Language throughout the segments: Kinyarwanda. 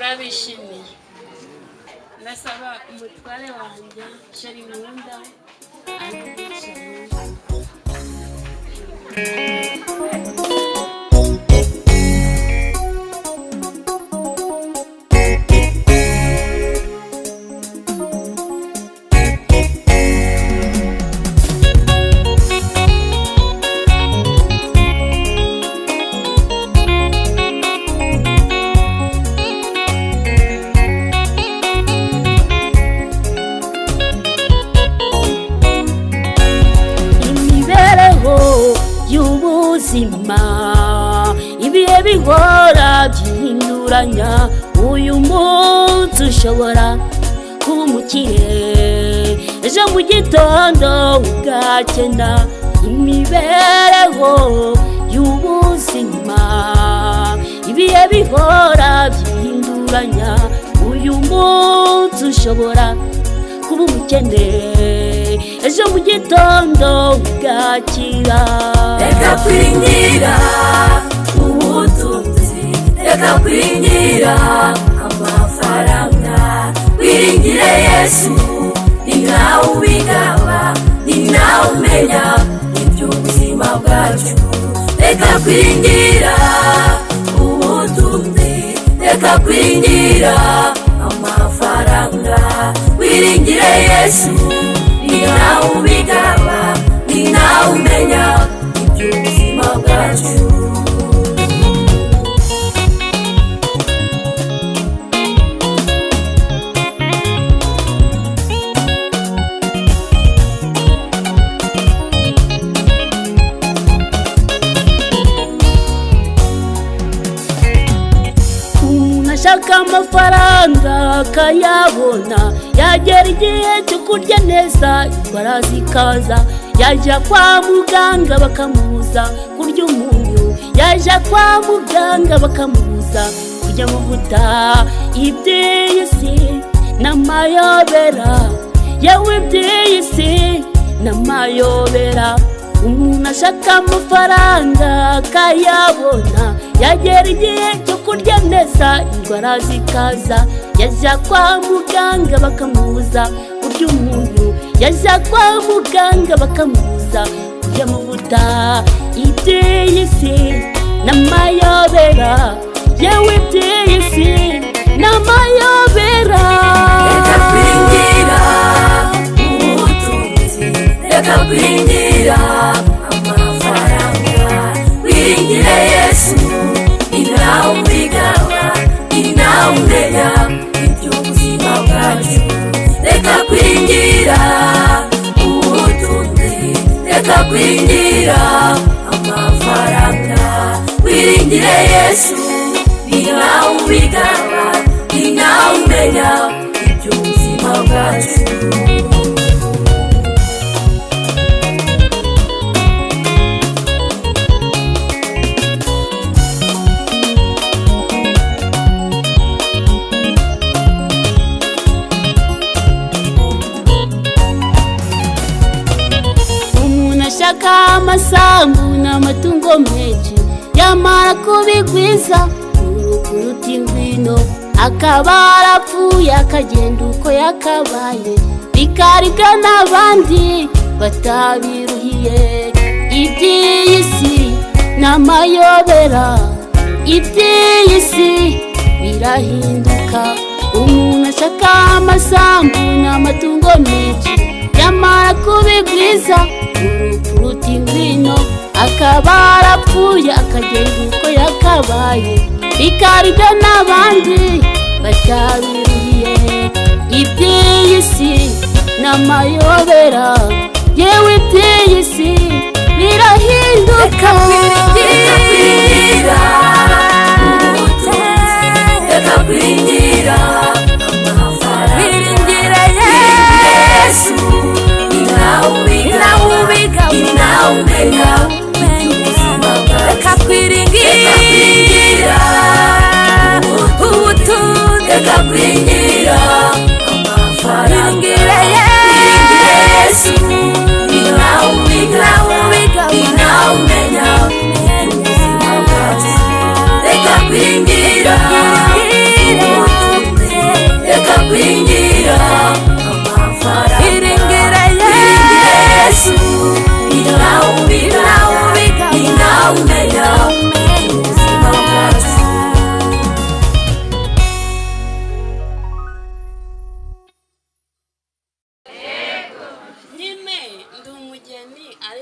turabishimiye. Ndasaba umutware wanjye Sheri Nkunda abicaye. Ibihe bihora byihinduranya, uyu munsi ushobora kuba umukire, ejo mu gitondo ugakena. Imibereho y'ubuzima, ibihe bihora byihinduranya, uyu munsi ushobora kuba umukene, ejo mu gitondo ugakira. Reka kwiringira ubutunzi, reka kwiringira amafaranga, wiringire Yesu, ni nawe ubigaba, ni nawe umenya iby'ubuzima bwacu. Reka kwiringira ubutunzi, reka kwiringira amafaranga, wiringire Yesu, ni nawe ubigaba, ni nawe umenya iby'ubuzima bwacu. Ashaka amafaranga akayabona, yagera igihe cyo kurya neza indwara zikaza. Yajya kwa muganga bakamubuza kurya umunyu, yajya kwa muganga bakamubuza kurya amavuta. Iby'iyi si n'amayobera, yewe iby'iyi si n'amayobera. Umuntu ashaka amafaranga akayabona, yagera igihe cyo kurya neza indwara zikaza. Yajya kwa muganga bakamubuza kurya umunyu, yajya kwa muganga bakamubuza kurya amavuta. Iby'iyi si n'amayobera, yewe iby'iyi si n'amayobera. Reka kwiringira ubutunzi, reka kwiringira amafaranga, wiringire Yesu, ni nawe ubigaba, ni nawe umenya iby'ubuzima bwacu. Reka kwiringira ubutunzi, reka kwiringira amafaranga, wiringire Yesu, ni nawe ubigaba, ni nawe umenya iby'ubuzima bwacu. Ashaka amasambu n'amatungo menshi, yamara kubigwiza kuruta ingwino, akaba arapfuye akagenda uko yakabaye, bikaribwa n'abandi batabiruhiye. Iby'iyi si n'amayobera, iby'iyi si birahinduka. Umuntu ashaka amasambu n'amatungo menshi, yamara kubigwiza kuruta ingwino, akaba arapfuye akagenda uko yakabaye, bikaribwa n'abandi batabiruhiye. Iby'iyi si n'amayobera, yewe iby'iyi si birahinduka. Reka kwiringira ubutunzi, reka kwiringira amafaranga, wiringire Yesu, ni nawe ubigaba, ni nawe umenya iby'ubuzima bwacu. Reka kwiringira ubutunzi, reka kwiringira amafaranga, wiringire Yesu, ni nawe ubigaba, ni nawe umenya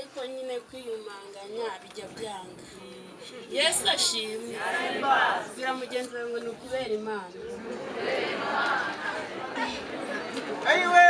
ariko nyine kwiyumanganya bijya byanga. Yesu ashimwe. Bwira mugenzi wawe ngo ni ukubera Imana. Ayiwe